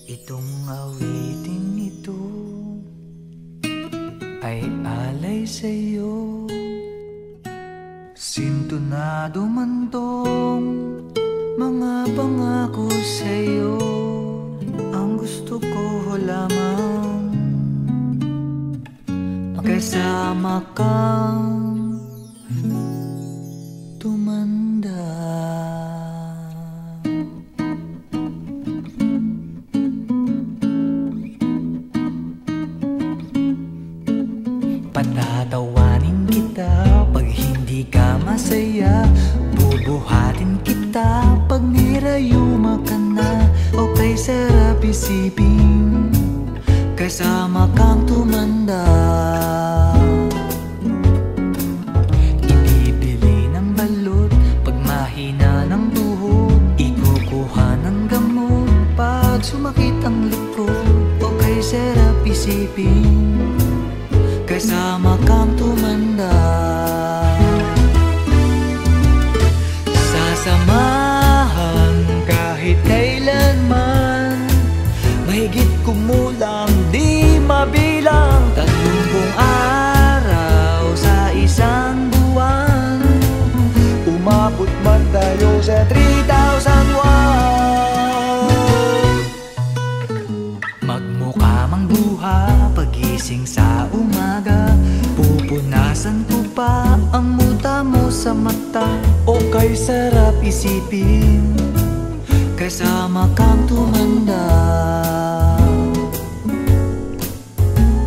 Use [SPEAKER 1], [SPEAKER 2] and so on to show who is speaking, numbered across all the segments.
[SPEAKER 1] Itong awiting ito ay alay sa'yo. Sintonado man tong mga pangako sa'yo. Ang gusto ko lamang kasama kang tumanda. Patatawanin kita pag hindi ka masaya. Bubuhatin kita pag nirayuma ka na. O kay sarap isipin kasama kang tumanda. Ibibili ng balot pag mahina ng tuhod. Ikukuha ng gamot pag sumakit ang likod. O kay sarap isipin kasama kang tumanda. Sasamahan kahit kailanman, mahigit kumulang di mabilang. 30 araw sa isang buwan, umabot man tayo sa 3,001. Magmukha mang buha pagising sa umaga, pupunasan ko pa ang muta mo sa mata. O kay sarap isipin kasama kang tumanda.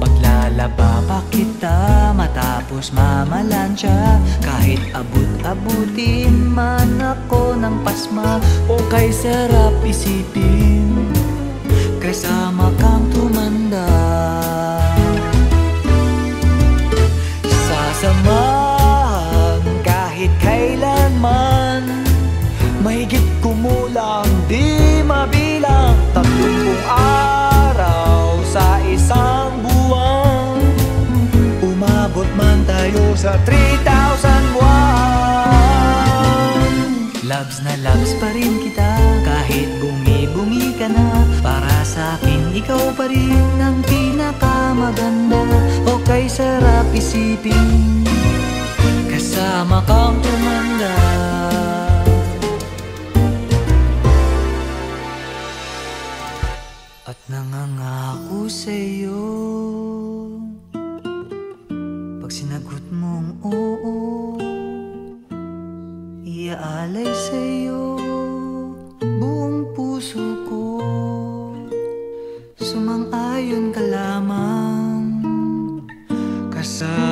[SPEAKER 1] Paglalaba pa kita matapos mamalansya, kahit abut-abutin man ako ng pasma. O kay sarap isipin kasama kang tumanda. Sasamahan kahit kailanman, mahigit kumulang di mabilang. 30 araw sa isang buwan, umabot man tayo sa 3,001. Loves na loves pa rin kita kahit bumi-bumi ka na. Para sa akin ikaw pa rin ang pinakamaganda. O kay sarap isipin kasama kang tumanda. At nangangako sa'yo pag sinagot mong oo, iaalay sa'yo buong puso ko. Sumang-ayon ka lamang kasama